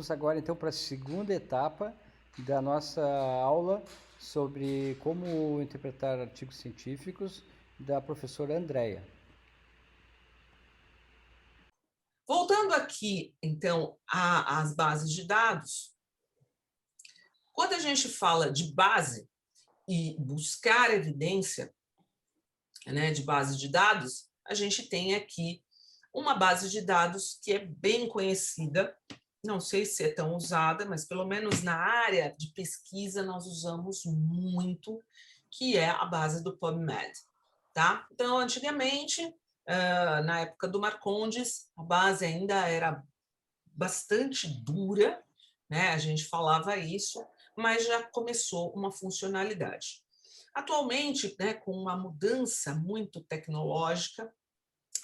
vamos agora então para a segunda etapa da nossa aula sobre como interpretar artigos científicos da professora Andréia. Voltando aqui, então, às bases de dados, quando a gente fala de base e buscar evidência, né, de base de dados, a gente tem aqui uma base de dados que é bem conhecida, não sei se é tão usada, mas pelo menos na área de pesquisa nós usamos muito, que é a base do PubMed. Tá? Então, antigamente, na época do Marcondes, a base ainda era bastante dura, né? A gente falava isso, mas já começou uma funcionalidade. Atualmente, né, com uma mudança muito tecnológica,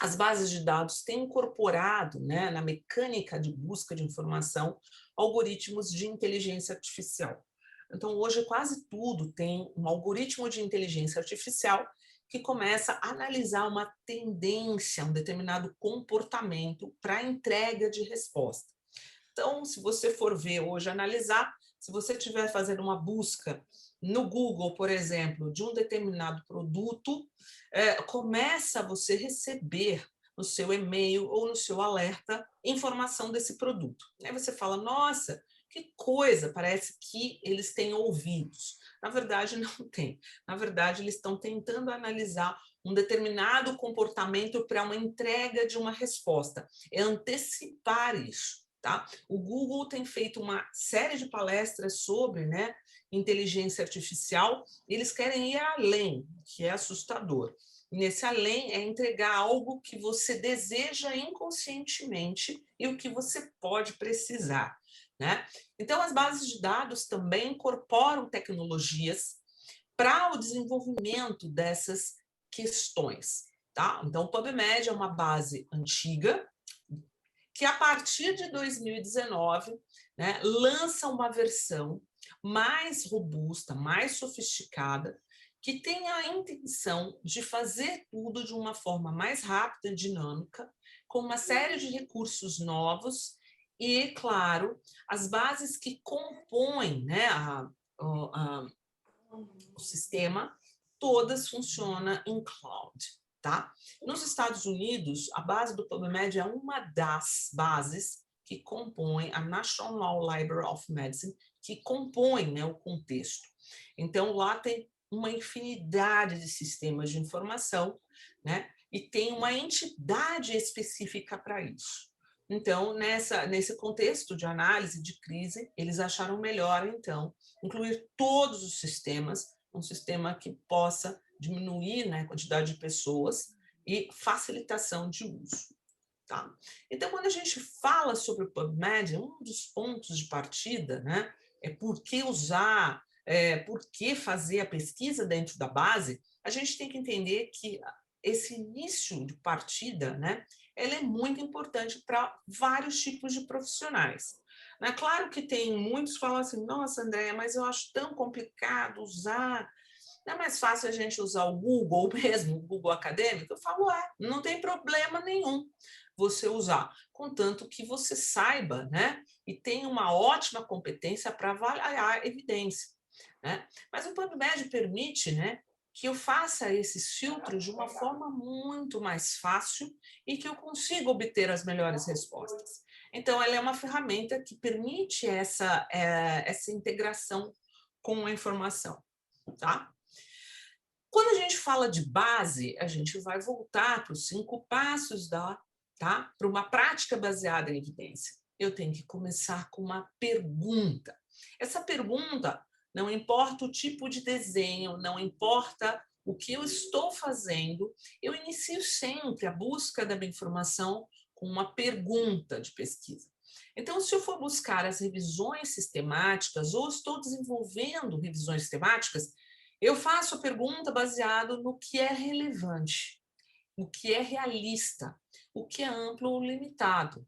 as bases de dados têm incorporado, né, na mecânica de busca de informação, algoritmos de inteligência artificial. Então, hoje, quase tudo tem um algoritmo de inteligência artificial que começa a analisar uma tendência, um determinado comportamento para a entrega de resposta. Então, se você for ver hoje, analisar, se você estiver fazendo uma busca no Google, por exemplo, de um determinado produto, começa você receber no seu e-mail ou no seu alerta informação desse produto. Aí você fala, nossa, que coisa, parece que eles têm ouvidos. Na verdade, não tem. Na verdade, eles estão tentando analisar um determinado comportamento para uma entrega de uma resposta. É antecipar isso. Tá? O Google tem feito uma série de palestras sobre, né, inteligência artificial, e eles querem ir além, que é assustador. E nesse além é entregar algo que você deseja inconscientemente e o que você pode precisar. Né? Então, as bases de dados também incorporam tecnologias para o desenvolvimento dessas questões. Tá? Então, o PubMed é uma base antiga, que a partir de 2019, né, lança uma versão mais robusta, mais sofisticada, que tem a intenção de fazer tudo de uma forma mais rápida e dinâmica, com uma série de recursos novos e, claro, as bases que compõem, né, o sistema, todas funcionam em cloud. Tá? Nos Estados Unidos, a base do PubMed é uma das bases que compõem a National Library of Medicine, que compõe, né, o contexto. Então, lá tem uma infinidade de sistemas de informação, né, e tem uma entidade específica para isso. Então, nesse contexto de análise de crise, eles acharam melhor, então, incluir todos os sistemas, um sistema que possa diminuir, né, a quantidade de pessoas e facilitação de uso. Tá? Então, quando a gente fala sobre o PubMed, um dos pontos de partida, né, é por que usar, por que fazer a pesquisa dentro da base, a gente tem que entender que esse início de partida, né, ele é muito importante para vários tipos de profissionais. É claro que tem muitos que falam assim, nossa, Andréia, mas eu acho tão complicado usar, não é mais fácil a gente usar o Google mesmo, o Google acadêmico? Eu falo, não tem problema nenhum você usar, contanto que você saiba, né, e tenha uma ótima competência para avaliar a evidência. Né? Mas o PubMed permite, né, que eu faça esses filtros de uma forma muito mais fácil e que eu consiga obter as melhores respostas. Então, ela é uma ferramenta que permite essa integração com a informação. Tá? Quando a gente fala de base, a gente vai voltar para os 5 passos para uma prática baseada em evidência. Eu tenho que começar com uma pergunta. Essa pergunta, não importa o tipo de desenho, não importa o que eu estou fazendo, eu inicio sempre a busca da minha informação com uma pergunta de pesquisa. Então, se eu for buscar as revisões sistemáticas ou estou desenvolvendo revisões sistemáticas, eu faço a pergunta baseado no que é relevante, o que é realista, o que é amplo ou limitado.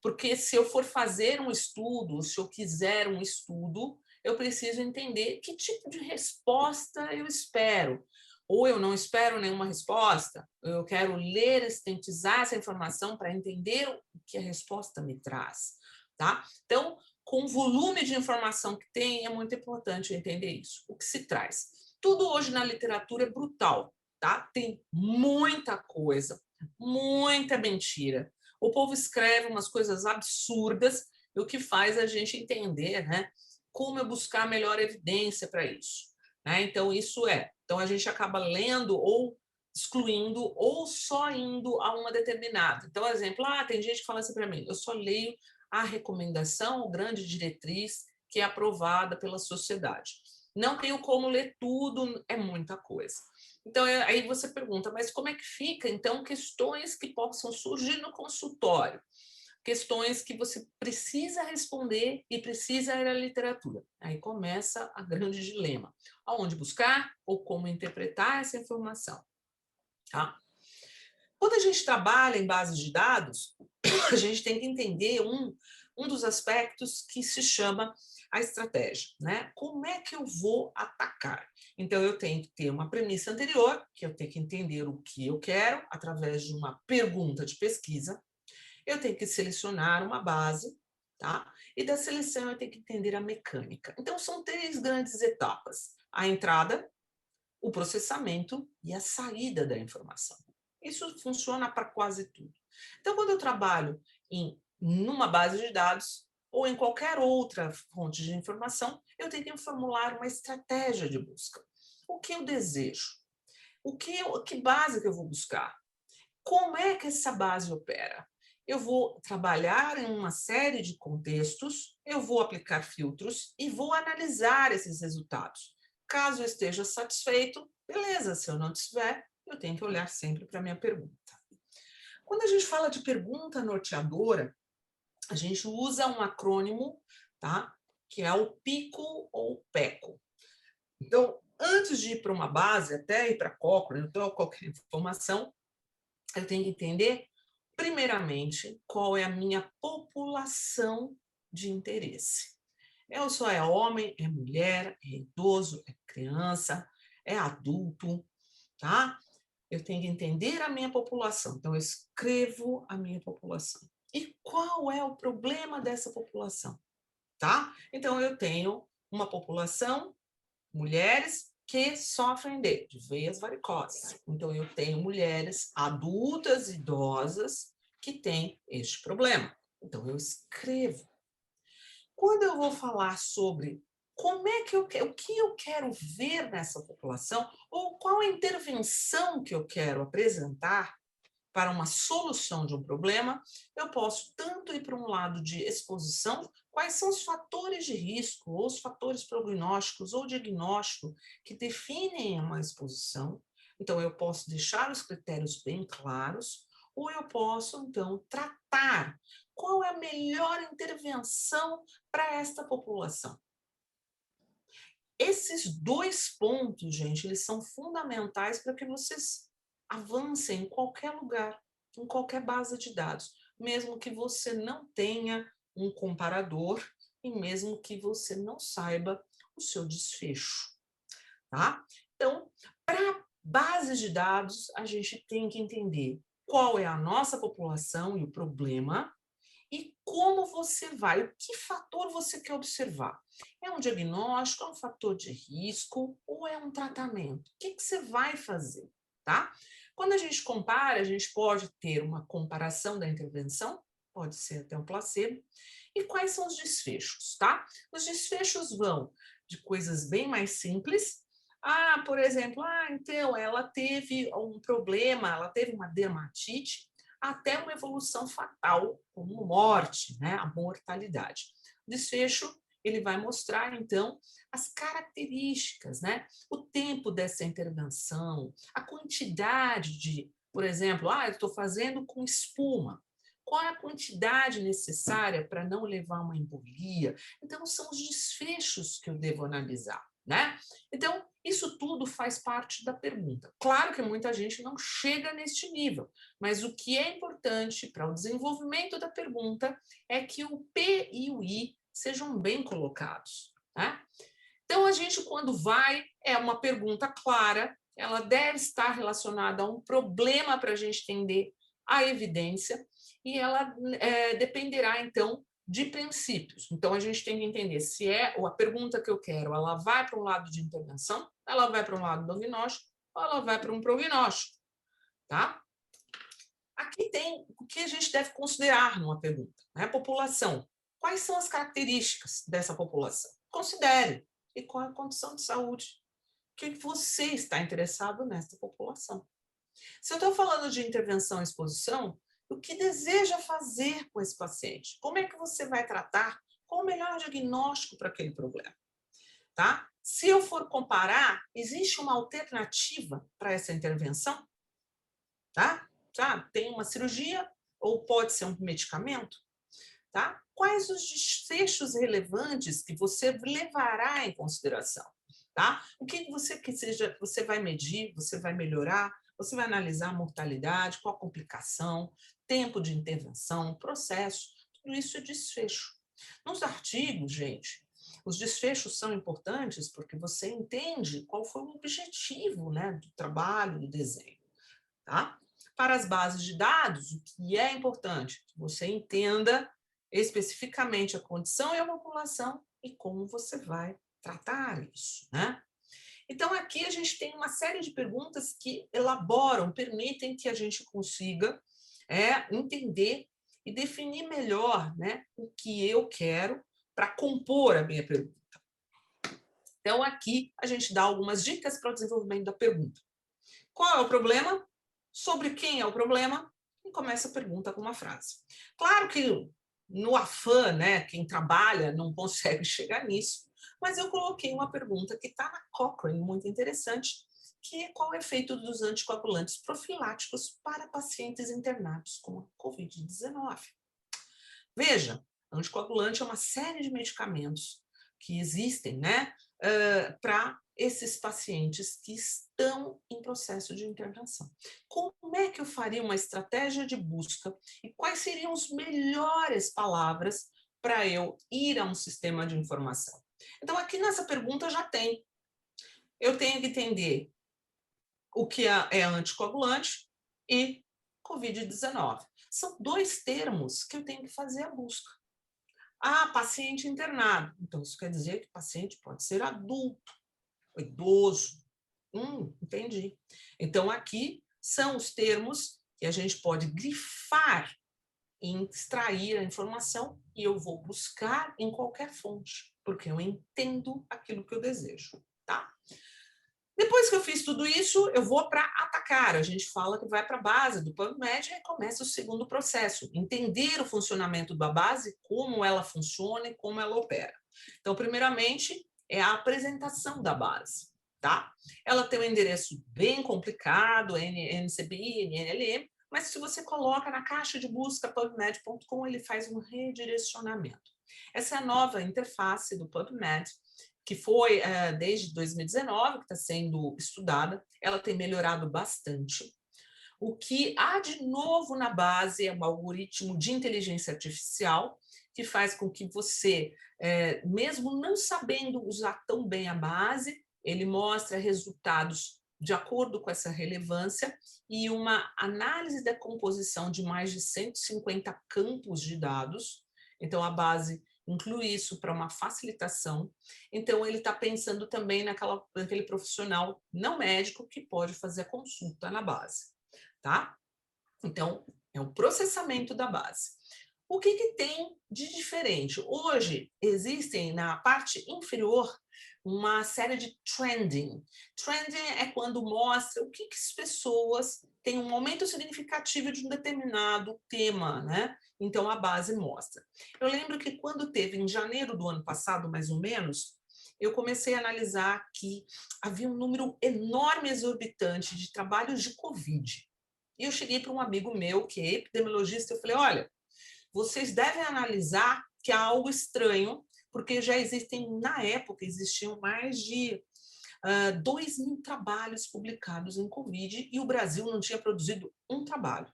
Porque se eu for fazer um estudo, se eu quiser um estudo, eu preciso entender que tipo de resposta eu espero. Ou eu não espero nenhuma resposta, eu quero ler, sintetizar essa informação para entender o que a resposta me traz. tá? Então, com o volume de informação que tem, é muito importante entender isso. O que se traz? Tudo hoje na literatura é brutal, tá? Tem muita coisa, muita mentira. O povo escreve umas coisas absurdas, e o que faz a gente entender, né, como eu buscar a melhor evidência para isso. Né? Então, Então, a gente acaba lendo ou excluindo ou só indo a uma determinada. Então, exemplo, tem gente que fala assim para mim, eu só leio a recomendação, ou grande diretriz, que é aprovada pela sociedade. Não tenho como ler tudo, é muita coisa. Então, aí você pergunta, mas como é que fica, então, questões que possam surgir no consultório? Questões que você precisa responder e precisa ir à literatura. Aí começa a grande dilema. Aonde buscar ou como interpretar essa informação? Tá? Quando a gente trabalha em bases de dados, a gente tem que entender um dos aspectos que se chama a estratégia, né? Como é que eu vou atacar? Então, eu tenho que ter uma premissa anterior, que eu tenho que entender o que eu quero, através de uma pergunta de pesquisa. Eu tenho que selecionar uma base, tá? E da seleção eu tenho que entender a mecânica. Então, são 3 grandes etapas. A entrada, o processamento e a saída da informação. Isso funciona para quase tudo. Então, quando eu trabalho numa base de dados ou em qualquer outra fonte de informação, eu tenho que formular uma estratégia de busca. O que eu desejo? Que base que eu vou buscar? Como é que essa base opera? Eu vou trabalhar em uma série de contextos, eu vou aplicar filtros e vou analisar esses resultados. Caso eu esteja satisfeito, beleza. Se eu não estiver, eu tenho que olhar sempre para a minha pergunta. Quando a gente fala de pergunta norteadora, a gente usa um acrônimo, tá? Que é o PICO ou PECO. Então, antes de ir para uma base, até ir para Cochrane, então qualquer informação, eu tenho que entender, primeiramente, qual é a minha população de interesse. Eu só é homem, é mulher, é idoso, é criança, é adulto, tá? Eu tenho que entender a minha população. Então, eu escrevo a minha população. E qual é o problema dessa população, tá? Então, eu tenho uma população, mulheres que sofrem de veias varicosas. Então, eu tenho mulheres adultas, idosas, que têm este problema. Então, eu escrevo. Quando eu vou falar sobre como é que o que eu quero ver nessa população, ou qual a intervenção que eu quero apresentar para uma solução de um problema, eu posso tanto ir para um lado de exposição, quais são os fatores de risco, ou os fatores prognósticos ou diagnóstico que definem uma exposição. Então, eu posso deixar os critérios bem claros, ou eu posso, então, tratar qual é a melhor intervenção para esta população. Esses 2 pontos, gente, eles são fundamentais para que vocês avancem em qualquer lugar, em qualquer base de dados, mesmo que você não tenha um comparador e mesmo que você não saiba o seu desfecho, tá? Então, para base de dados, a gente tem que entender qual é a nossa população e o problema, e como você vai, que fator você quer observar? É um diagnóstico, é um fator de risco ou é um tratamento? O que você vai fazer, tá? Quando a gente compara, a gente pode ter uma comparação da intervenção, pode ser até um placebo, e quais são os desfechos, tá? Os desfechos vão de coisas bem mais simples, por exemplo, então ela teve um problema, ela teve uma dermatite, até uma evolução fatal, como morte, né? A mortalidade. O desfecho, ele vai mostrar, então, as características, né? O tempo dessa intervenção, a quantidade de, por exemplo, eu estou fazendo com espuma. Qual é a quantidade necessária para não levar uma embolia? Então, são os desfechos que eu devo analisar, né? Então, isso tudo faz parte da pergunta. Claro que muita gente não chega neste nível, mas o que é importante para o desenvolvimento da pergunta é que o P e o I sejam bem colocados, né? Então, a gente, quando é uma pergunta clara, ela deve estar relacionada a um problema para a gente entender a evidência, e ela dependerá, então, de princípios. Então, a gente tem que entender se a pergunta que eu quero, ela vai para um lado de intervenção, ela vai para um lado do diagnóstico, ou ela vai para um prognóstico, tá? Aqui tem o que a gente deve considerar numa pergunta, né? População. Quais são as características dessa população? Considere. E qual é a condição de saúde que você está interessado nessa população? Se eu estou falando de intervenção e exposição, o que deseja fazer com esse paciente? Como é que você vai tratar? Qual o melhor diagnóstico para aquele problema? Tá? Se eu for comparar, existe uma alternativa para essa intervenção? Tá? Tem uma cirurgia ou pode ser um medicamento? Tá? Quais os desfechos relevantes que você levará em consideração? Tá? O que você vai medir, você vai melhorar, você vai analisar a mortalidade, qual a complicação, tempo de intervenção, processo, tudo isso é desfecho. Nos artigos, gente, os desfechos são importantes porque você entende qual foi o objetivo, né, do trabalho, do desenho. Tá? Para as bases de dados, o que é importante? Que você entenda especificamente a condição e a população e como você vai tratar isso, né? Então, aqui a gente tem uma série de perguntas que elaboram, permitem que a gente consiga entender e definir melhor, né, o que eu quero para compor a minha pergunta. Então, aqui a gente dá algumas dicas para o desenvolvimento da pergunta. Qual é o problema? Sobre quem é o problema? E começa a pergunta com uma frase. Claro que no afã, né, quem trabalha não consegue chegar nisso, mas eu coloquei uma pergunta que está na Cochrane, muito interessante, que é qual é o efeito dos anticoagulantes profiláticos para pacientes internados com a Covid-19. Veja, anticoagulante é uma série de medicamentos que existem, né, para esses pacientes que estão em processo de intervenção. Como é que eu faria uma estratégia de busca e quais seriam as melhores palavras para eu ir a um sistema de informação? Então, aqui nessa pergunta já tem. Eu tenho que entender o que é anticoagulante e Covid-19. São dois termos que eu tenho que fazer a busca. Paciente internado. Então, isso quer dizer que o paciente pode ser adulto, idoso. Entendi. Então, aqui são os termos que a gente pode grifar e extrair a informação e eu vou buscar em qualquer fonte, porque eu entendo aquilo que eu desejo, tá? Depois que eu fiz tudo isso, eu vou para atacar. A gente fala que vai para a base do PubMed e começa o segundo processo. Entender o funcionamento da base, como ela funciona e como ela opera. Então, primeiramente, é a apresentação da base. Tá? Ela tem um endereço bem complicado, NCBI, NLM, mas se você coloca na caixa de busca pubmed.com, ele faz um redirecionamento. Essa é a nova interface do PubMed, que foi desde 2019, que está sendo estudada. Ela tem melhorado bastante. O que há de novo na base é um algoritmo de inteligência artificial que faz com que você, mesmo não sabendo usar tão bem a base, ele mostra resultados de acordo com essa relevância e uma análise da composição de mais de 150 campos de dados. Então, a base inclui isso para uma facilitação. Então, ele está pensando também naquele profissional não médico que pode fazer a consulta na base. Tá? Então, é o processamento da base. O que tem de diferente? Hoje, existem na parte inferior uma série de trending. Trending é quando mostra o que as pessoas têm um aumento significativo de um determinado tema, né? Então, a base mostra. Eu lembro que quando teve, em janeiro do ano passado, mais ou menos, eu comecei a analisar que havia um número enorme, exorbitante de trabalhos de Covid. E eu cheguei para um amigo meu, que é epidemiologista, eu falei, olha, vocês devem analisar que há algo estranho, porque já existem, na época, existiam mais de 2.000 trabalhos publicados em Covid e o Brasil não tinha produzido um trabalho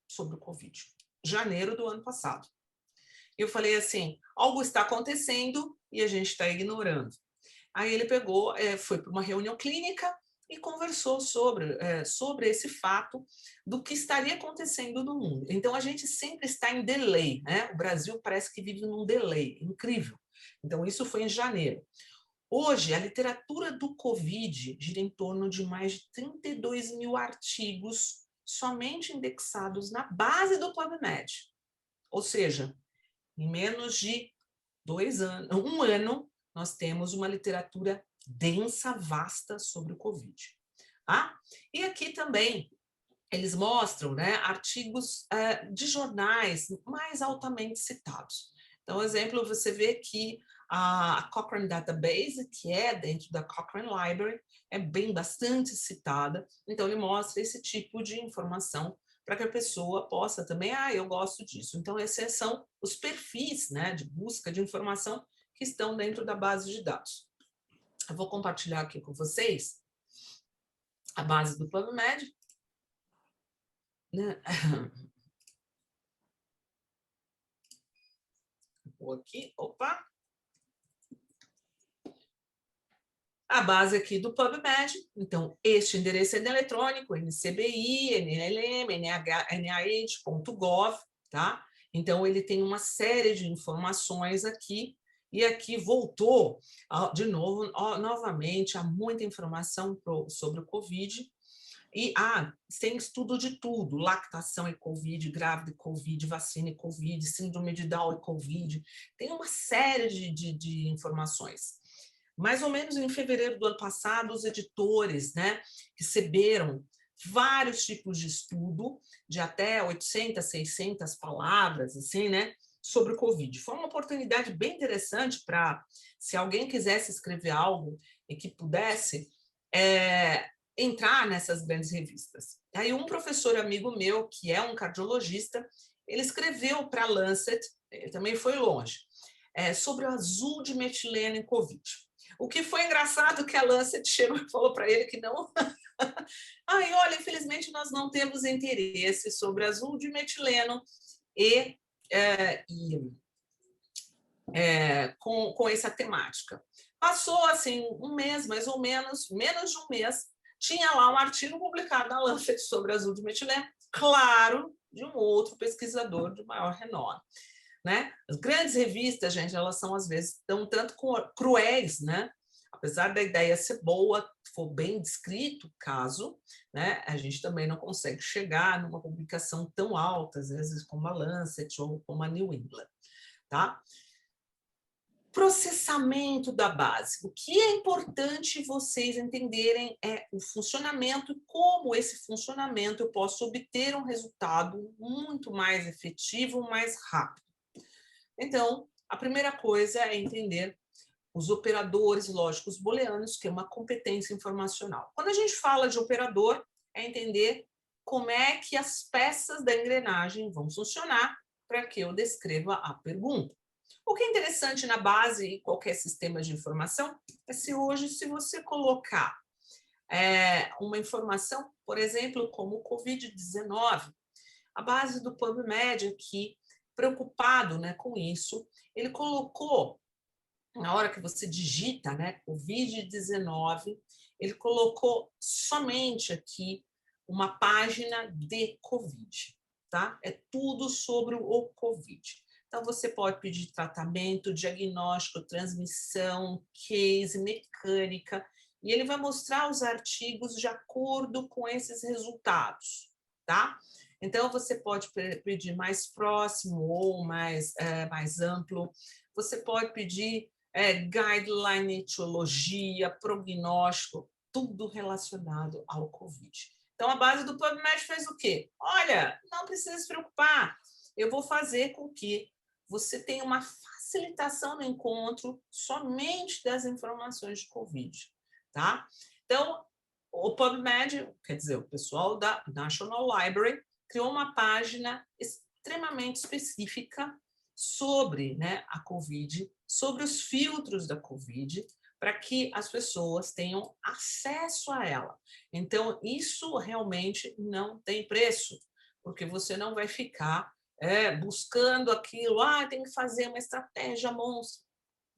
sobre o Covid. Janeiro do ano passado. Eu falei assim, algo está acontecendo e a gente está ignorando. Aí ele pegou, foi para uma reunião clínica e conversou sobre esse fato do que estaria acontecendo no mundo. Então, a gente sempre está em delay, né? O Brasil parece que vive num delay, incrível. Então, isso foi em janeiro. Hoje, a literatura do Covid gira em torno de mais de 32 mil artigos somente indexados na base do PubMed. Ou seja, em menos de 1 ano, nós temos uma literatura densa, vasta sobre o Covid. Tá? E aqui também eles mostram, né, artigos de jornais mais altamente citados. Então, exemplo, você vê que a Cochrane Database, que é dentro da Cochrane Library, é bastante citada. Então, ele mostra esse tipo de informação para que a pessoa possa também, eu gosto disso. Então, esses são os perfis, né, de busca de informação que estão dentro da base de dados. Eu vou compartilhar aqui com vocês a base do PubMed. Né? Vou aqui, opa. A base aqui do PubMed, então, este endereço é eletrônico, ncbi, nlm, nih.gov, tá? Então, ele tem uma série de informações aqui, e aqui voltou, de novo, novamente, há muita informação sobre o Covid, e tem estudo de tudo, lactação e Covid, grávida e Covid, vacina e Covid, síndrome de Down e Covid, tem uma série de informações. Mais ou menos em fevereiro do ano passado, os editores, né, receberam vários tipos de estudo, de até 800, 600 palavras, assim, né, sobre o Covid. Foi uma oportunidade bem interessante para, se alguém quisesse escrever algo e que pudesse entrar nessas grandes revistas. Aí um professor amigo meu, que é um cardiologista, ele escreveu para a Lancet, ele também foi longe, sobre o azul de metileno em Covid. O que foi engraçado que a Lancet chegou e falou para ele que não... olha, infelizmente nós não temos interesse sobre azul de metileno com essa temática. Passou assim um mês, mais ou menos, menos de um mês, tinha lá um artigo publicado na Lancet sobre azul de metileno, claro, de um outro pesquisador de maior renome. Né? As grandes revistas, gente, elas são às vezes um tanto cruéis, né? Apesar da ideia ser boa, for bem descrito o caso, né? A gente também não consegue chegar numa publicação tão alta, às vezes como a Lancet ou como a New England, tá? Processamento da base. O que é importante vocês entenderem é o funcionamento e como esse funcionamento eu posso obter um resultado muito mais efetivo, mais rápido. Então, a primeira coisa é entender os operadores lógicos booleanos, que é uma competência informacional. Quando a gente fala de operador, é entender como é que as peças da engrenagem vão funcionar para que eu descreva a pergunta. O que é interessante na base em qualquer sistema de informação é se hoje, se você colocar uma informação, por exemplo, como o Covid-19, a base do PubMed aqui, preocupado, né, com isso, ele colocou, na hora que você digita, né, Covid-19, ele colocou somente aqui uma página de Covid, tá? É tudo sobre o Covid. Então, você pode pedir tratamento, diagnóstico, transmissão, case, mecânica, e ele vai mostrar os artigos de acordo com esses resultados, tá? Então, você pode pedir mais próximo ou mais amplo. Você pode pedir guideline, etiologia, prognóstico, tudo relacionado ao Covid. Então, a base do PubMed fez o quê? Olha, não precisa se preocupar, eu vou fazer com que você tenha uma facilitação no encontro somente das informações de Covid, tá? Então, o PubMed, quer dizer, o pessoal da National Library, criou uma página extremamente específica sobre, né, a Covid, sobre os filtros da Covid, para que as pessoas tenham acesso a ela. Então, isso realmente não tem preço, porque você não vai ficar buscando aquilo, tem que fazer uma estratégia monstro.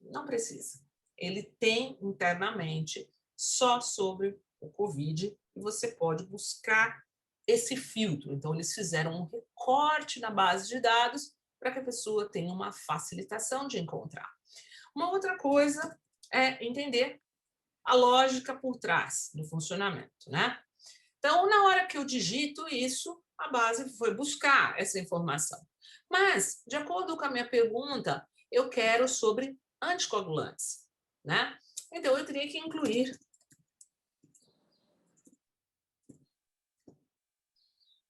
Não precisa. Ele tem internamente só sobre o COVID, e você pode buscar esse filtro. Então, eles fizeram um recorte na base de dados para que a pessoa tenha uma facilitação de encontrar. Uma outra coisa é entender a lógica por trás do funcionamento, né? Então, na hora que eu digito isso, a base foi buscar essa informação. Mas, de acordo com a minha pergunta, eu quero sobre anticoagulantes, né? Então, eu teria que incluir,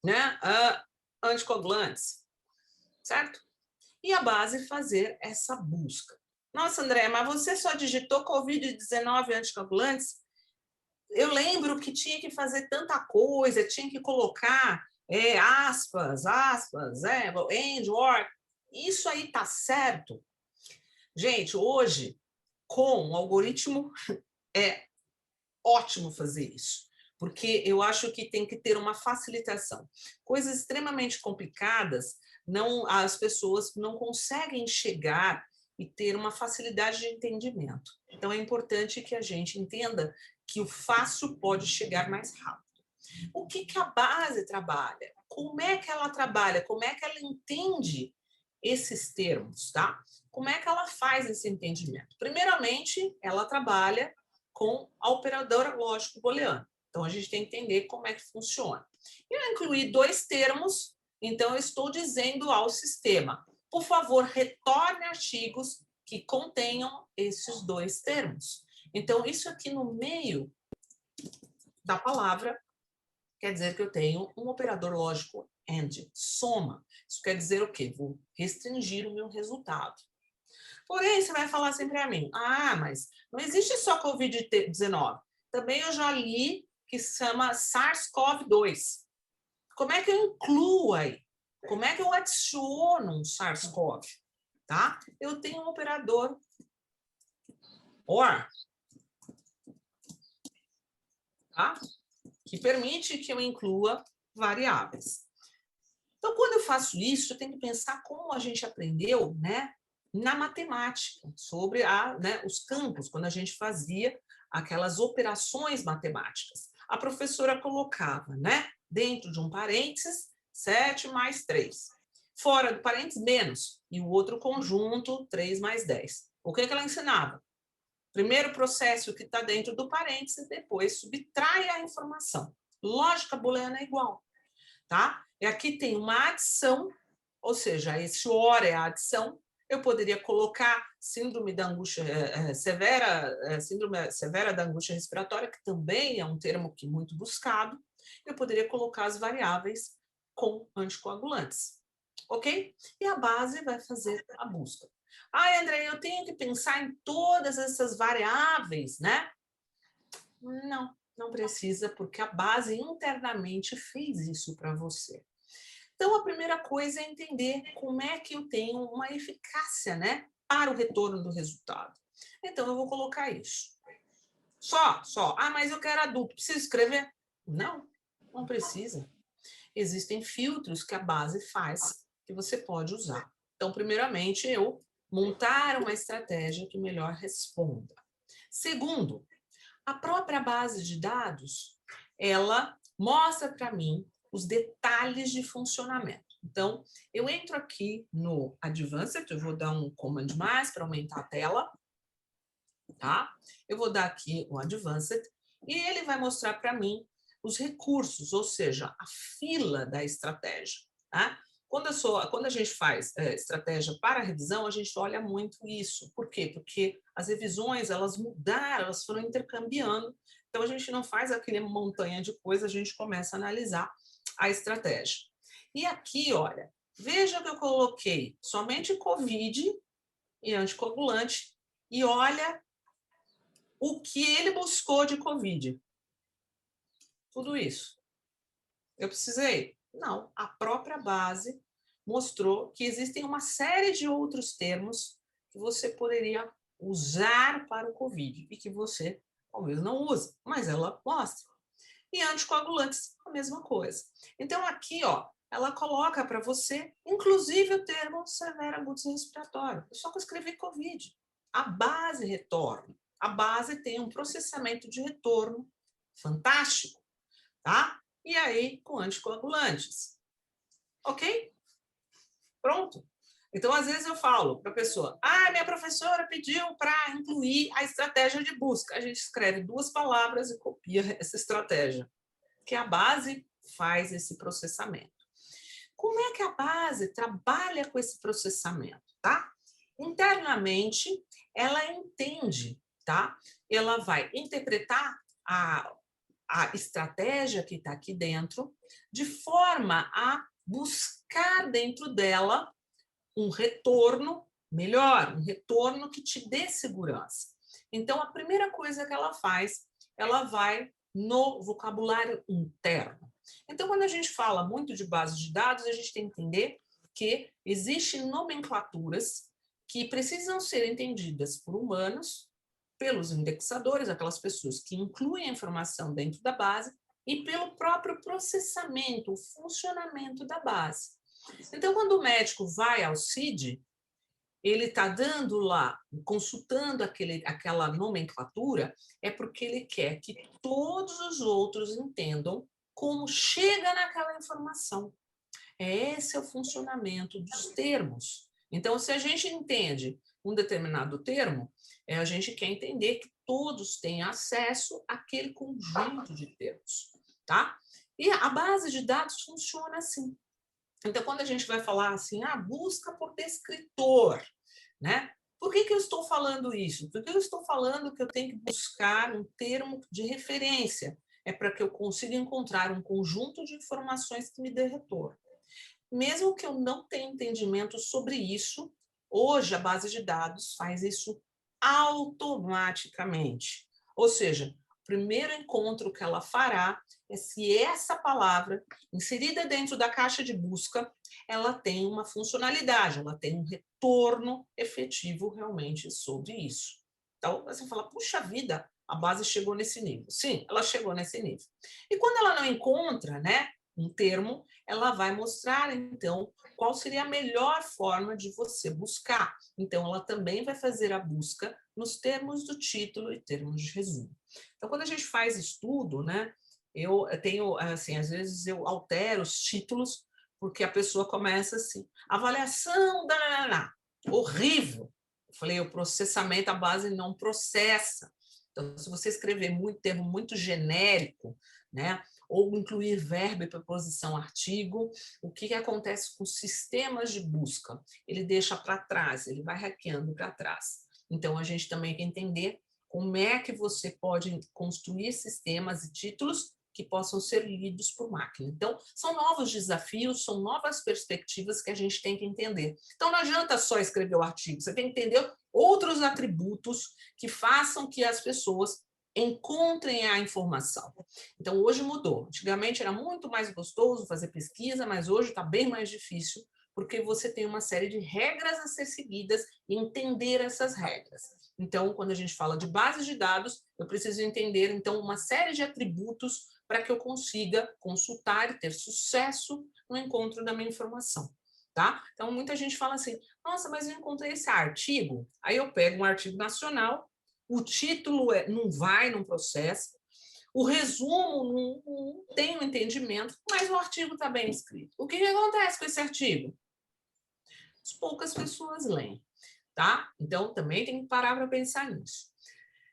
né, anticoagulantes, certo? E a base fazer essa busca. Nossa, André, mas você só digitou COVID-19 anticoagulantes? Eu lembro que tinha que fazer tanta coisa, tinha que colocar aspas, and, or. Isso aí tá certo? Gente, hoje, com o algoritmo, é ótimo fazer isso, porque eu acho que tem que ter uma facilitação. Coisas extremamente complicadas, as pessoas não conseguem chegar e ter uma facilidade de entendimento. Então, é importante que a gente entenda que o fácil pode chegar mais rápido. O que a base trabalha? Como é que ela trabalha? Como é que ela entende esses termos, tá? Como é que ela faz esse entendimento? Primeiramente, ela trabalha com a operadora lógico booleana. Então, a gente tem que entender como é que funciona. Eu incluí 2 termos, então eu estou dizendo ao sistema, por favor, retorne artigos que contenham esses 2 termos. Então, isso aqui no meio da palavra quer dizer que eu tenho um operador lógico AND, soma. Isso quer dizer o quê? Vou restringir o meu resultado. Porém, você vai falar assim para mim, mas não existe só COVID-19. Também eu já li que se chama SARS-CoV-2. Como é que eu incluo aí? Como é que eu adiciono um SARS-CoV? Tá? Eu tenho um operador OR, tá? Que permite que eu inclua variáveis. Então, quando eu faço isso, eu tenho que pensar como a gente aprendeu, né, na matemática, sobre os campos, quando a gente fazia aquelas operações matemáticas. A professora colocava, né, dentro de um parênteses, 7 mais 3. Fora do parênteses, menos. E o outro conjunto, 3 mais 10. O que ela ensinava? Primeiro processo que está dentro do parênteses, depois subtrai a informação. Lógica booleana é igual, tá? E aqui tem uma adição, ou seja, esse OR é a adição. Eu poderia colocar síndrome da angústia severa, síndrome severa da angústia respiratória, que também é um termo que é muito buscado. Eu poderia colocar as variáveis com anticoagulantes, ok? E a base vai fazer a busca. André, eu tenho que pensar em todas essas variáveis, né? Não precisa, porque a base internamente fez isso para você. Então, a primeira coisa é entender como é que eu tenho uma eficácia, né, para o retorno do resultado. Então, eu vou colocar isso. Só. Mas eu quero adulto. Preciso escrever? Não precisa. Existem filtros que a base faz que você pode usar. Então, primeiramente, eu montar uma estratégia que melhor responda. Segundo, a própria base de dados, ela mostra para mim os detalhes de funcionamento. Então, eu entro aqui no Advanced, eu vou dar um Command+, para aumentar a tela, tá? Eu vou dar aqui o Advanced, e ele vai mostrar para mim os recursos, ou seja, a fila da estratégia, tá? Quando a gente faz estratégia para revisão, a gente olha muito isso. Por quê? Porque as revisões, elas mudaram, elas foram intercambiando. Então, a gente não faz aquele montanha de coisa, a gente começa a analisar a estratégia. E aqui, olha, veja que eu coloquei somente COVID e anticoagulante, e olha o que ele buscou de COVID. Tudo isso. Eu precisei? Não, a própria base mostrou que existem uma série de outros termos que você poderia usar para o COVID e que você talvez não use, mas ela mostra. E anticoagulantes, a mesma coisa. Então, aqui, ó, ela coloca para você, inclusive, o termo severo agudo respiratório. É só que eu escrevi COVID. A base retorna. A base tem um processamento de retorno Fantástico, tá? E aí, com anticoagulantes. Ok? Pronto. Então, às vezes eu falo para a pessoa, minha professora pediu para incluir a estratégia de busca. A gente escreve 2 palavras e copia essa estratégia, que a base faz esse processamento. Como é que a base trabalha com esse processamento, tá? Internamente, ela entende, tá? Ela vai interpretar a estratégia que está aqui dentro de forma a buscar dentro dela um retorno melhor, um retorno que te dê segurança. Então, a primeira coisa que ela faz, ela vai no vocabulário interno. Então, quando a gente fala muito de bases de dados, a gente tem que entender que existem nomenclaturas que precisam ser entendidas por humanos, pelos indexadores, aquelas pessoas que incluem a informação dentro da base, e pelo próprio processamento, o funcionamento da base. Então, quando o médico vai ao CID, ele está dando lá, consultando aquela nomenclatura, é porque ele quer que todos os outros entendam como chega naquela informação. Esse é o funcionamento dos termos. Então, se a gente entende um determinado termo, a gente quer entender que todos têm acesso àquele conjunto de termos, tá? E a base de dados funciona assim. Então, quando a gente vai falar assim, busca por descritor, né? Por que eu estou falando isso? Porque eu estou falando que eu tenho que buscar um termo de referência. É para que eu consiga encontrar um conjunto de informações que me dê retorno. Mesmo que eu não tenha entendimento sobre isso, hoje a base de dados faz isso automaticamente. Ou seja, o primeiro encontro que ela fará é se essa palavra, inserida dentro da caixa de busca, ela tem uma funcionalidade, ela tem um retorno efetivo realmente sobre isso. Então, você fala, puxa vida, a base chegou nesse nível. Sim, ela chegou nesse nível. E quando ela não encontra, né, um termo, ela vai mostrar, então, qual seria a melhor forma de você buscar. Então, ela também vai fazer a busca nos termos do título e termos de resumo. Então, quando a gente faz estudo, né, eu tenho, assim, às vezes eu altero os títulos, porque a pessoa começa assim, avaliação da... horrível. Eu falei, o processamento, a base não processa. Então, se você escrever muito termo muito genérico, né, ou incluir verbo e preposição artigo, o que acontece com sistemas de busca? Ele deixa para trás, ele vai hackeando para trás. Então, a gente também tem que entender como é que você pode construir sistemas e títulos que possam ser lidos por máquina. Então, são novos desafios, são novas perspectivas que a gente tem que entender. Então, não adianta só escrever o artigo, você tem que entender outros atributos que façam que as pessoas encontrem a informação. Então, hoje mudou. Antigamente era muito mais gostoso fazer pesquisa, mas hoje está bem mais difícil, porque você tem uma série de regras a ser seguidas e entender essas regras. Então, quando a gente fala de bases de dados, eu preciso entender, então, uma série de atributos para que eu consiga consultar e ter sucesso no encontro da minha informação. Tá? Então, muita gente fala assim, nossa, mas eu encontrei esse artigo. Aí eu pego um artigo nacional, o título não vai, não processa, o resumo não tem o entendimento, mas o artigo está bem escrito. O que acontece com esse artigo? Poucas pessoas leem. Tá? Então, também tem que parar para pensar nisso.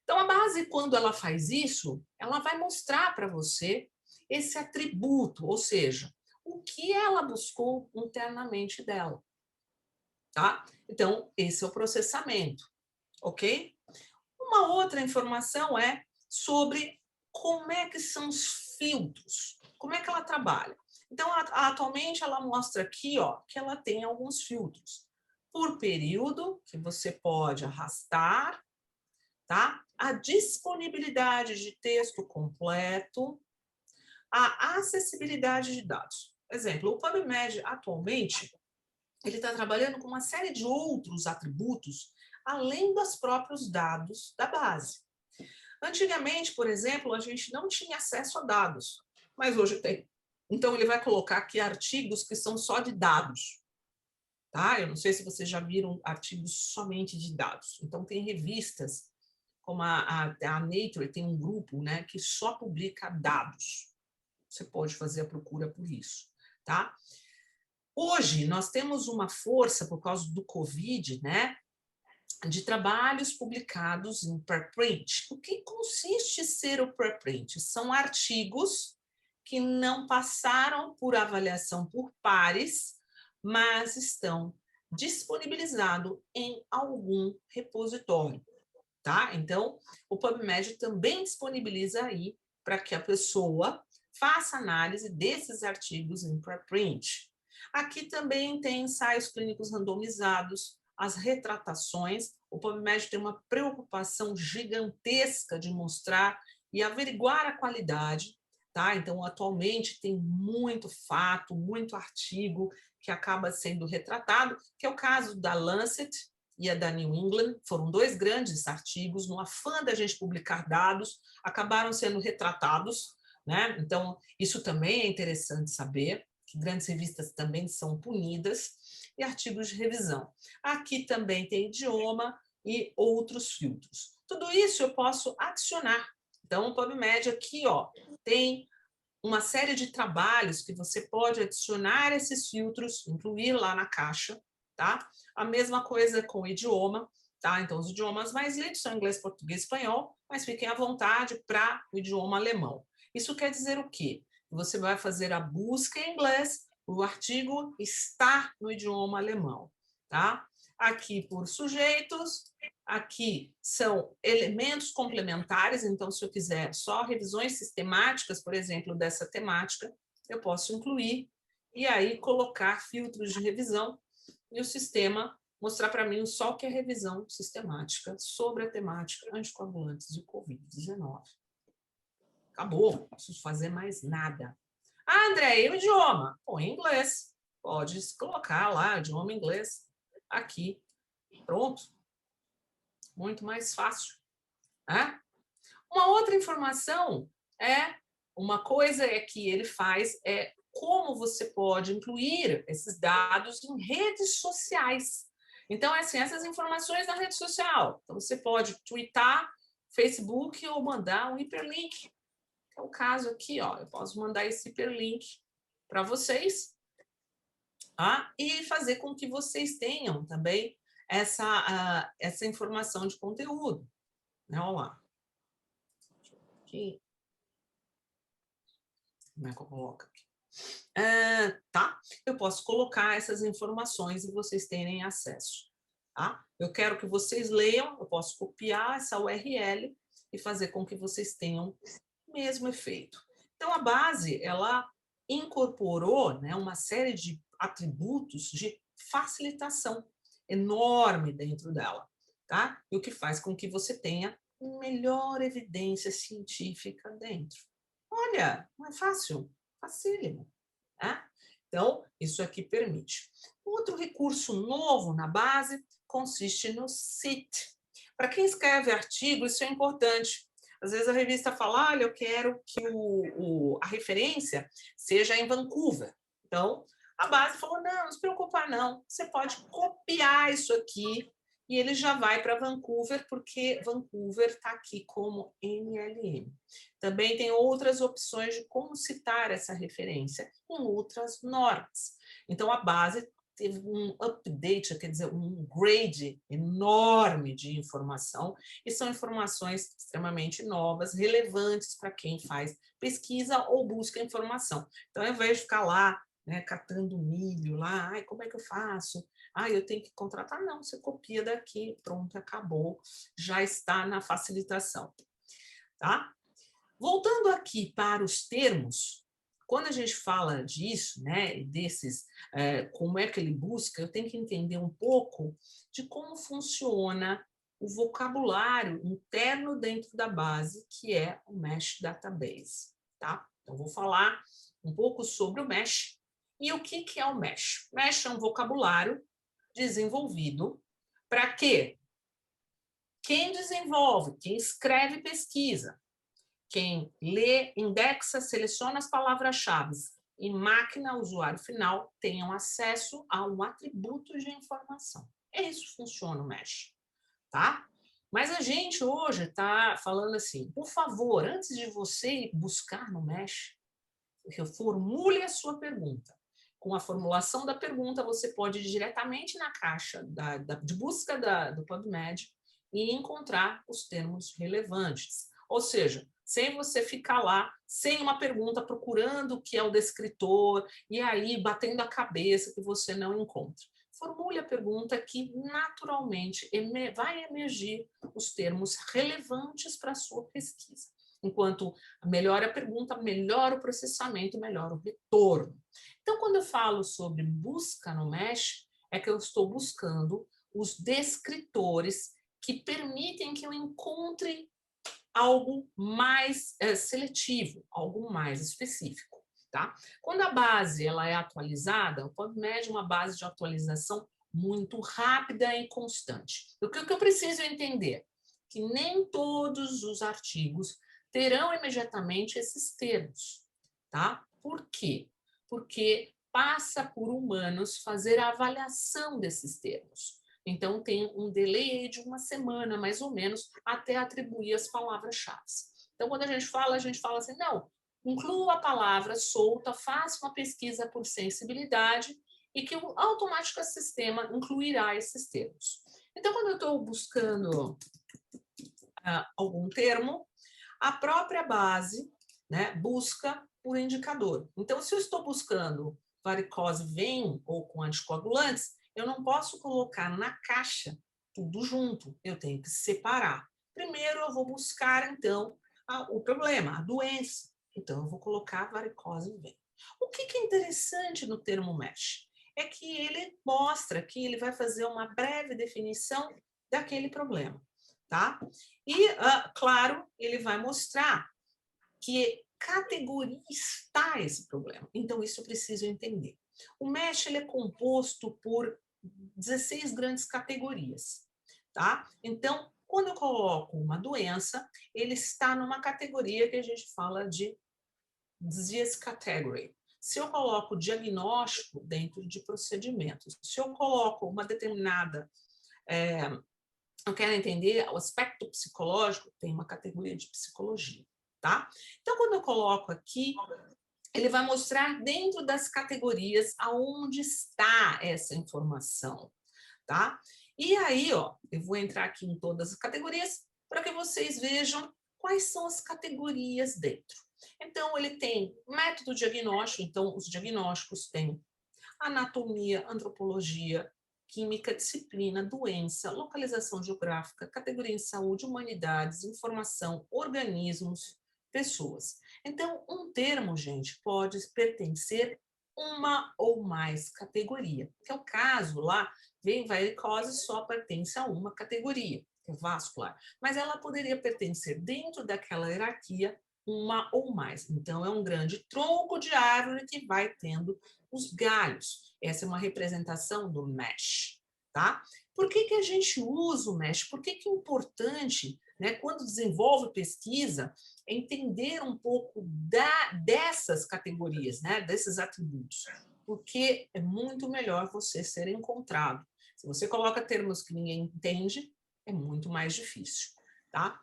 Então, a base, quando ela faz isso, ela vai mostrar para você esse atributo, ou seja, o que ela buscou internamente dela. Tá? Então, esse é o processamento, ok? Uma outra informação é sobre como é que são os filtros, como é que ela trabalha. Então, atualmente, ela mostra aqui que ela tem alguns filtros. Por período, que você pode arrastar, tá? A disponibilidade de texto completo, a acessibilidade de dados. Exemplo, o PubMed, atualmente, ele está trabalhando com uma série de outros atributos, além dos próprios dados da base. Antigamente, por exemplo, a gente não tinha acesso a dados, mas hoje tem. Então, ele vai colocar aqui artigos que são só de dados. Tá? Eu não sei se vocês já viram artigos somente de dados. Então, tem revistas como a Nature tem um grupo, né, que só publica dados. Você pode fazer a procura por isso, tá? Hoje, nós temos uma força, por causa do Covid, né, de trabalhos publicados em preprint. O que consiste ser o preprint? São artigos que não passaram por avaliação por pares, mas estão disponibilizados em algum repositório, tá? Então, o PubMed também disponibiliza aí para que a pessoa faça análise desses artigos em preprint. Aqui também tem ensaios clínicos randomizados, as retratações. O PubMed tem uma preocupação gigantesca de mostrar e averiguar a qualidade, tá? Então, atualmente, tem muito fato, muito artigo que acaba sendo retratado, que é o caso da Lancet e a da New England. Foram 2 grandes artigos, no afã da gente publicar dados, acabaram sendo retratados, né? Então, isso também é interessante saber, que grandes revistas também são punidas, e artigos de revisão. Aqui também tem idioma e outros filtros. Tudo isso eu posso adicionar. Então, o PubMed aqui, ó, tem uma série de trabalhos que você pode adicionar esses filtros, incluir lá na caixa, tá? A mesma coisa com o idioma, tá? Então, os idiomas mais lidos são inglês, português e espanhol, mas fiquem à vontade para o idioma alemão. Isso quer dizer o quê? Você vai fazer a busca em inglês, o artigo está no idioma alemão, tá? Aqui por sujeitos, aqui são elementos complementares, então se eu quiser só revisões sistemáticas, por exemplo, dessa temática, eu posso incluir e aí colocar filtros de revisão e o sistema mostrar para mim só o que é revisão sistemática sobre a temática anticoagulantes de Covid-19. Acabou, não preciso fazer mais nada. Ah, André, e o idioma? Põe em inglês. Pode colocar lá, idioma inglês, aqui. Pronto. Muito mais fácil. Né? Uma outra informação uma coisa que ele faz é como você pode incluir esses dados em redes sociais. Então, assim, essas informações na rede social. Então, você pode tweetar, Facebook ou mandar um hiperlink. É o caso aqui, ó. Eu posso mandar esse hiperlink para vocês, tá? E fazer com que vocês tenham também essa informação de conteúdo. Né? Olha lá. Aqui. Como é que eu coloco aqui? Tá? Eu posso colocar essas informações e vocês terem acesso. Tá? Eu quero que vocês leiam, eu posso copiar essa URL e fazer com que vocês tenham o mesmo efeito. Então, a base, ela incorporou, né, uma série de atributos de facilitação enorme dentro dela, tá? E o que faz com que você tenha melhor evidência científica dentro. Olha, não é fácil? Facílimo. Né? Então, isso aqui permite. Outro recurso novo na base consiste no CIT. Para quem escreve artigo, isso é importante. Às vezes a revista fala, olha, eu quero que a referência seja em Vancouver. Então, a base falou, não se preocupa não, você pode copiar isso aqui e ele já vai para Vancouver, porque Vancouver está aqui como NLM. Também tem outras opções de como citar essa referência em outras normas. Então, a base teve um update, quer dizer, um grade enorme de informação, e são informações extremamente novas, relevantes para quem faz pesquisa ou busca informação. Então, ao invés de ficar lá, né, catando milho lá, ai, como é que eu faço? Ah, eu tenho que contratar? Não, você copia daqui, pronto, acabou, já está na facilitação. Tá? Voltando aqui para os termos, quando a gente fala disso, né, desses, como é que ele busca, eu tenho que entender um pouco de como funciona o vocabulário interno dentro da base, que é o Mesh Database. Tá? Então, vou falar um pouco sobre o Mesh. E o que é o Mesh? Mesh é um vocabulário desenvolvido para quê? Quem desenvolve, quem escreve pesquisa, quem lê, indexa, seleciona as palavras-chave e máquina, usuário final, tenham acesso a um atributo de informação. É isso que funciona o Mesh. Tá? Mas a gente hoje está falando assim, por favor, antes de você buscar no Mesh, formule a sua pergunta. Com a formulação da pergunta, você pode ir diretamente na caixa de busca do PubMed e encontrar os termos relevantes. Ou seja, sem você ficar lá, sem uma pergunta, procurando o que é o descritor, e aí batendo a cabeça que você não encontra. Formule a pergunta que, naturalmente, vai emergir os termos relevantes para a sua pesquisa. Enquanto melhor a pergunta, melhor o processamento, melhor o retorno. Então, quando eu falo sobre busca no Mesh, é que eu estou buscando os descritores que permitem que eu encontre algo mais seletivo, algo mais específico. Tá? Quando a base ela é atualizada, o PubMed é uma base de atualização muito rápida e constante. O que eu preciso entender? Que nem todos os artigos terão imediatamente esses termos. Tá? Por quê? Porque passa por humanos fazer a avaliação desses termos. Então, tem um delay de uma semana, mais ou menos, até atribuir as palavras-chave. Então, quando a gente fala assim, não, inclua a palavra solta, faça uma pesquisa por sensibilidade e que o automático sistema incluirá esses termos. Então, quando eu estou buscando algum termo, a própria base, né, busca por indicador. Então, se eu estou buscando varicose vein ou com anticoagulantes, eu não posso colocar na caixa tudo junto, eu tenho que separar. Primeiro eu vou buscar, então, o problema, a doença. Então, eu vou colocar varicose vein. O que é interessante no termo MESH? É que ele mostra que ele vai fazer uma breve definição daquele problema, tá? E, claro, ele vai mostrar que categoria está esse problema. Então, isso eu preciso entender. O MESH ele é composto por 16 grandes categorias, tá? Então, quando eu coloco uma doença, ele está numa categoria que a gente fala de disease category. Se eu coloco diagnóstico dentro de procedimentos, se eu coloco uma determinada eu quero entender o aspecto psicológico, tem uma categoria de psicologia, tá? Então, quando eu coloco aqui, ele vai mostrar dentro das categorias aonde está essa informação, tá? E aí, ó, eu vou entrar aqui em todas as categorias para que vocês vejam quais são as categorias dentro. Então, ele tem método diagnóstico, então os diagnósticos têm anatomia, antropologia, química, disciplina, doença, localização geográfica, categoria em saúde, humanidades, informação, organismos, pessoas. Então, um termo, gente, pode pertencer uma ou mais categoria. Que é o caso lá, varicose só pertence a uma categoria, que é vascular. Mas ela poderia pertencer dentro daquela hierarquia uma ou mais. Então, é um grande tronco de árvore que vai tendo os galhos. Essa é uma representação do MESH, tá? Por que a gente usa o MESH? Por que é importante, né, quando desenvolve pesquisa, entender um pouco dessas categorias, né, desses atributos? Porque é muito melhor você ser encontrado. Se você coloca termos que ninguém entende, é muito mais difícil, tá?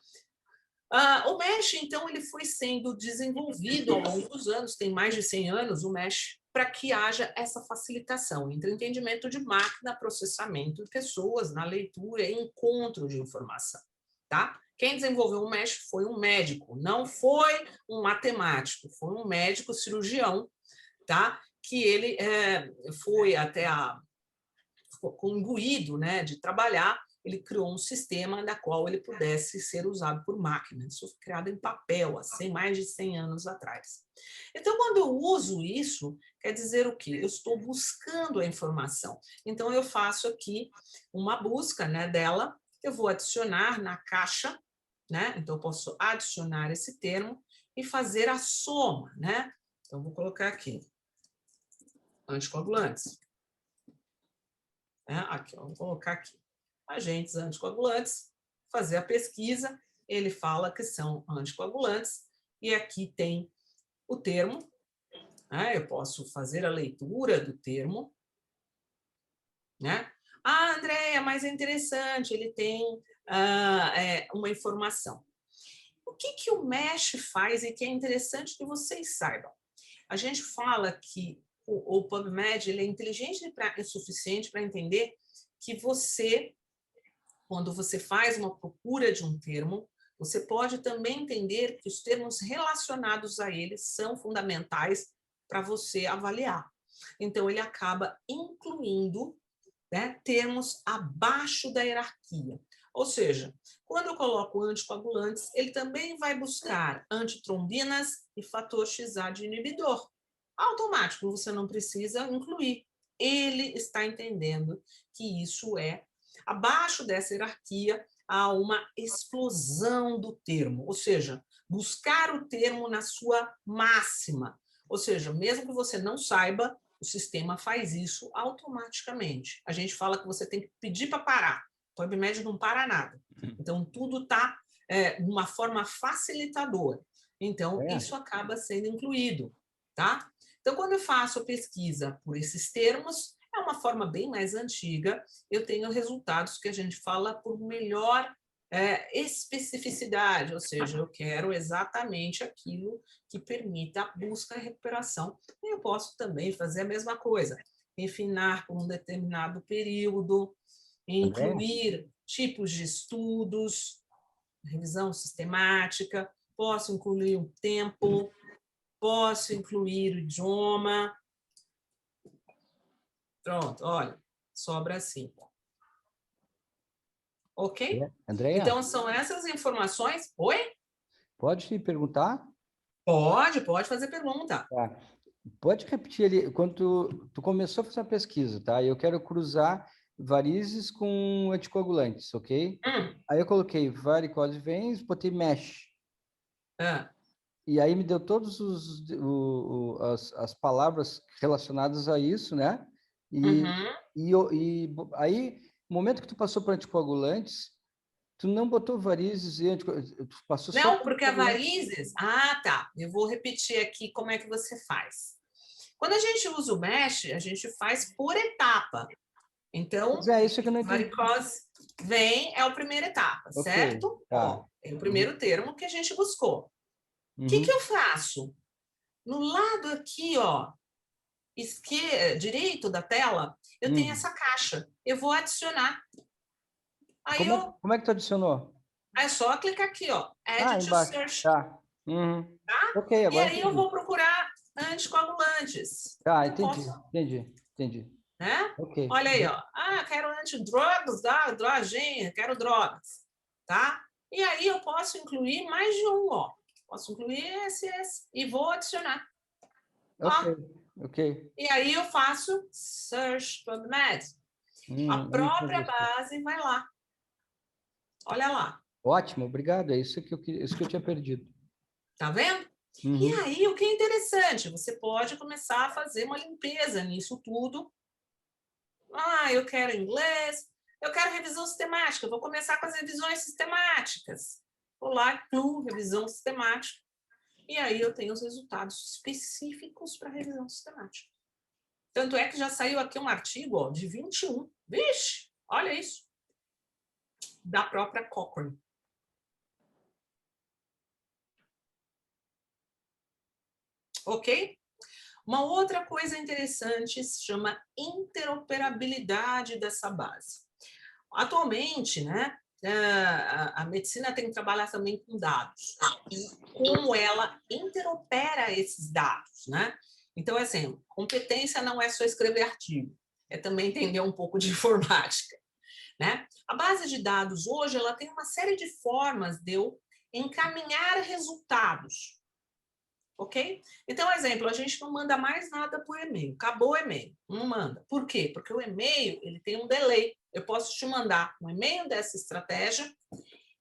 O MESH, então, ele foi sendo desenvolvido ao longo dos anos, tem mais de 100 anos o MESH, para que haja essa facilitação entre entendimento de máquina, processamento de pessoas, na leitura e encontro de informação. Tá? Quem desenvolveu o MESH foi um médico, não foi um matemático, foi um médico cirurgião, tá? Que ele foi até ficou imbuído, né, de trabalhar. Ele criou um sistema da qual ele pudesse ser usado por máquinas. Isso foi criado em papel, há mais de 100 anos atrás. Então, quando eu uso isso, quer dizer o quê? Eu estou buscando a informação. Então, eu faço aqui uma busca, né, dela, eu vou adicionar na caixa, né? Então, eu posso adicionar esse termo e fazer a soma, né? Então, eu vou colocar aqui, anticoagulantes. Aqui, ó, vou colocar aqui. Agentes anticoagulantes, fazer a pesquisa, ele fala que são anticoagulantes, e aqui tem o termo, né? Eu posso fazer a leitura do termo, né? Andréia, mas é interessante, ele tem uma informação. O que o MESH faz e que é interessante que vocês saibam? A gente fala que o PubMed ele é inteligente o suficiente para entender que você, quando você faz uma procura de um termo, você pode também entender que os termos relacionados a ele são fundamentais para você avaliar. Então, ele acaba incluindo, né, termos abaixo da hierarquia. Ou seja, quando eu coloco anticoagulantes, ele também vai buscar antitrombinas e fator XA de inibidor. Automático, você não precisa incluir. Ele está entendendo que isso é, abaixo dessa hierarquia, há uma explosão do termo, ou seja, buscar o termo na sua máxima. Ou seja, mesmo que você não saiba, o sistema faz isso automaticamente. A gente fala que você tem que pedir para parar. O PubMed não para nada. Então, tudo está de uma forma facilitadora. Então, isso acaba sendo incluído. Tá? Então, quando eu faço a pesquisa por esses termos, é uma forma bem mais antiga, eu tenho resultados que a gente fala por melhor especificidade, ou seja, eu quero exatamente aquilo que permita a busca e recuperação. E eu posso também fazer a mesma coisa, refinar por um determinado período, incluir tipos de estudos, revisão sistemática, posso incluir o tempo, posso incluir o idioma. Pronto, olha, sobra assim. Ok? Andréia? Então, são essas informações. Oi? Pode te perguntar? Pode fazer pergunta. Tá. Pode repetir ali, quando tu começou a fazer uma pesquisa, tá? Eu quero cruzar varizes com anticoagulantes, ok? Aí eu coloquei varicose vens, botei mesh. E aí me deu todas as palavras relacionadas a isso, né? E aí, no momento que tu passou para anticoagulantes, tu não botou varizes e anticoagulantes, tu passou só Não, para porque a anticoagulantes. varizes... Ah, tá. Eu vou repetir aqui como é que você faz. Quando a gente usa o mesh, a gente faz por etapa. Então, Mas é isso que eu não entendi. varicose vem é a primeira etapa, Ok, certo? tá. Ó, é o primeiro termo que a gente buscou. O que Uhum. eu faço? No lado aqui, ó, direito da tela, eu tenho essa caixa. Eu vou adicionar. Aí Como é que tu adicionou? é só clicar aqui, ó, Ah, Add to embaixo. Search, Tá. Uhum. tá? Ok, E agora aí eu entendi. vou procurar anticoagulantes. Tá, Eu entendi, posso, entendi, entendi. né? Ok. Olha aí, ó. Ah, quero antidrogas, droginha, quero drogas, tá? E aí eu posso incluir mais de um, ó. Posso incluir esse, e vou adicionar. Ok, Ó, ok. e aí eu faço Search PubMed. A Vamos própria fazer isso. base vai lá. Olha lá, Ótimo, obrigado. É isso que eu tinha perdido. tá vendo? E Uhum. aí, o que é interessante, você pode começar a fazer uma limpeza nisso tudo. Ah, eu quero inglês, eu quero revisão sistemática, vou começar com as revisões sistemáticas. Vou lá, revisão sistemática. E aí eu tenho os resultados específicos para revisão sistemática. Tanto é que já saiu aqui um artigo ó, de 21. Vixe, olha isso. Da própria Cochrane. Ok? Uma outra coisa interessante se chama interoperabilidade dessa base. Atualmente, né, a medicina tem que trabalhar também com dados e como ela interopera esses dados, né? Então, assim, competência não é só escrever artigo, é também entender um pouco de informática, né? A base de dados hoje ela tem uma série de formas de eu encaminhar resultados. Ok? Então, exemplo, a gente não manda mais nada por e-mail. Acabou o e-mail, não manda. Por quê? Porque o e-mail ele tem um delay. Eu posso te mandar um e-mail dessa estratégia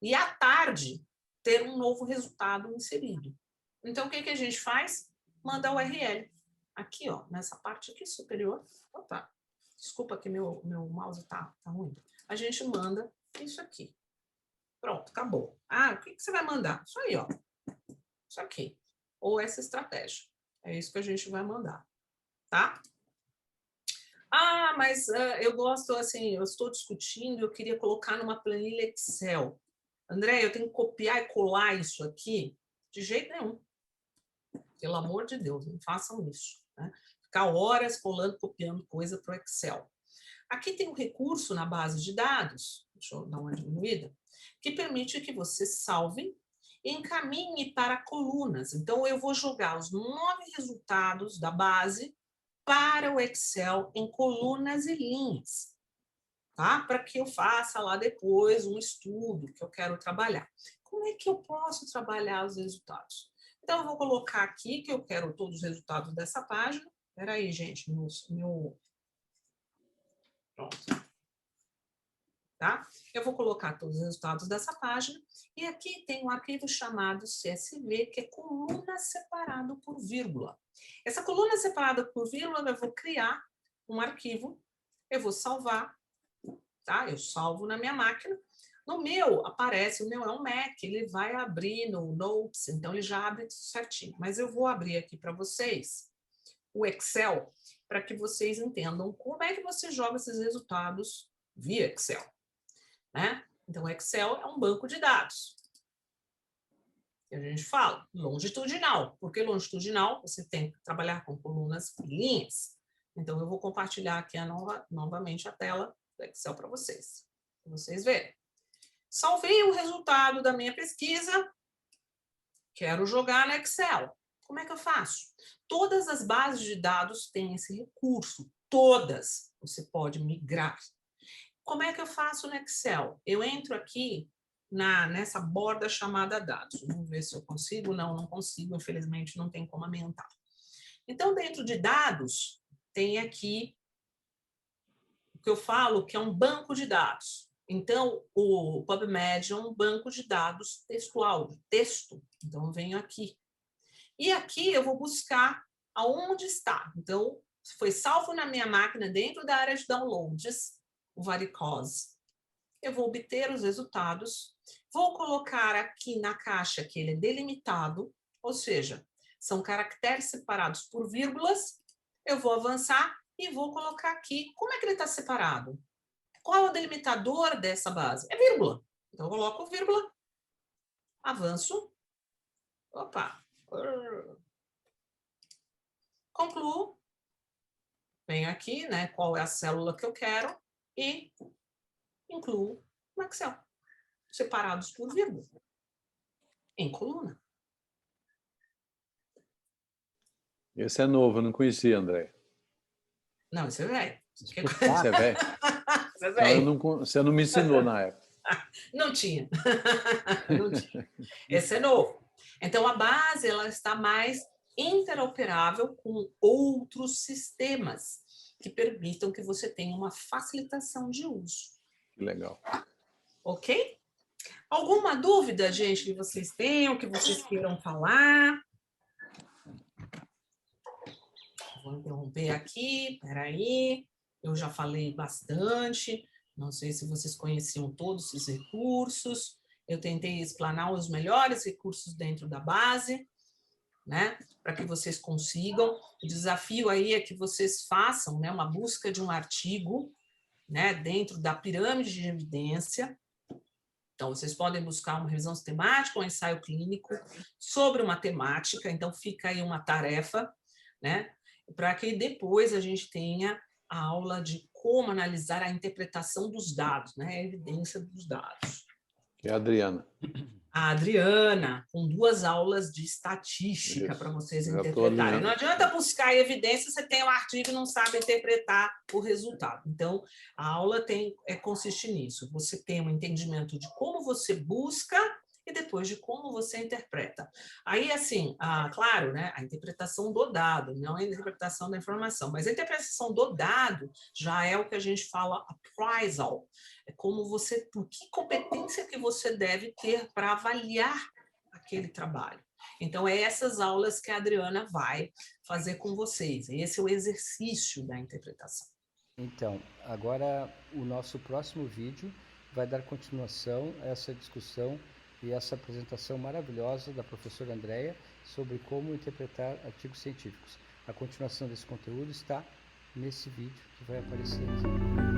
e à tarde ter um novo resultado inserido. Então, o que a gente faz? Manda o URL. Aqui, ó, nessa parte aqui superior. Opa, desculpa que meu mouse tá ruim. A gente manda isso aqui. Pronto, acabou. Ah, o que você vai mandar? Isso aí, ó. Isso aqui. Ou essa estratégia. É isso que a gente vai mandar, tá? Ah, mas eu gosto, assim, eu estou discutindo, eu queria colocar numa planilha Excel. André, eu tenho que copiar e colar isso aqui? De jeito nenhum. Pelo amor de Deus, não façam isso. Né? Ficar horas colando, copiando coisa para o Excel. Aqui tem um recurso na base de dados, deixa eu dar uma diminuída, que permite que você salve e encaminhe para colunas. Então, eu vou jogar os 9 resultados da base para o Excel em colunas e linhas, tá? Para que eu faça lá depois um estudo que eu quero trabalhar. Como é que eu posso trabalhar os resultados? Então, eu vou colocar aqui que eu quero todos os resultados dessa página. Espera aí, gente, pronto. Tá? Eu vou colocar todos os resultados dessa página e aqui tem um arquivo chamado CSV, que é coluna separado por vírgula. Essa coluna separada por vírgula, eu vou criar um arquivo, eu vou salvar, tá? Eu salvo na minha máquina. No meu, aparece, o meu é um Mac, ele vai abrir no Notes, então ele já abre tudo certinho. Mas eu vou abrir aqui para vocês o Excel, para que vocês entendam como é que você joga esses resultados via Excel. Né? Então, o Excel é um banco de dados. E a gente fala longitudinal. Por que longitudinal? Você tem que trabalhar com colunas e linhas. Então, eu vou compartilhar aqui novamente a tela do Excel para vocês verem. Salvei o resultado da minha pesquisa. Quero jogar no Excel. Como é que eu faço? Todas as bases de dados têm esse recurso. Todas. Você pode migrar. Como é que eu faço no Excel? Eu entro aqui nessa borda chamada dados. Vamos ver se eu consigo. Não consigo. Infelizmente, não tem como aumentar. Então, dentro de dados, tem aqui o que eu falo que é um banco de dados. Então, o PubMed é um banco de dados textual, de texto. Então, eu venho aqui. E aqui eu vou buscar aonde está. Então, foi salvo na minha máquina dentro da área de downloads, o varicose. Eu vou obter os resultados, vou colocar aqui na caixa que ele é delimitado, ou seja, são caracteres separados por vírgulas. Eu vou avançar e vou colocar aqui como é que ele está separado. Qual é o delimitador dessa base? É vírgula. Então, eu coloco vírgula, avanço, opa, concluo, venho aqui, né, qual é a célula que eu quero e incluo no Excel, separados por vírgula, em coluna. Esse é novo, eu não conhecia, André. Não, isso é velho. Você é velho? Isso é velho. Você não me ensinou na época. Não tinha. Não tinha. Esse é novo. Então, a base ela está mais interoperável com outros sistemas que permitam que você tenha uma facilitação de uso. Que legal. Ok? Alguma dúvida, gente, que vocês tenham, que vocês queiram falar? Vou interromper aqui, peraí. Eu já falei bastante. Não sei se vocês conheciam todos esses recursos. Eu tentei explanar os melhores recursos dentro da base, né? Para que vocês consigam. O desafio aí é que vocês façam, né, uma busca de um artigo, né, dentro da pirâmide de evidência. Então, vocês podem buscar uma revisão sistemática, um ensaio clínico sobre uma temática. Então, fica aí uma tarefa, né, para que depois a gente tenha a aula de como analisar a interpretação dos dados, né, a evidência dos dados. Que é a Adriana. A Adriana, com 2 aulas de estatística para vocês interpretarem. Não adianta buscar evidência, você tem um artigo e não sabe interpretar o resultado. Então, a aula consiste nisso. Você tem um entendimento de como você busca e depois de como você interpreta. Aí, assim, claro, né, a interpretação do dado, não a interpretação da informação, mas a interpretação do dado já é o que a gente fala appraisal. É como você, que competência que você deve ter para avaliar aquele trabalho. Então, é essas aulas que a Adriana vai fazer com vocês. Esse é o exercício da interpretação. Então, agora o nosso próximo vídeo vai dar continuação a essa discussão e essa apresentação maravilhosa da professora Andréia sobre como interpretar artigos científicos. A continuação desse conteúdo está nesse vídeo que vai aparecer aqui.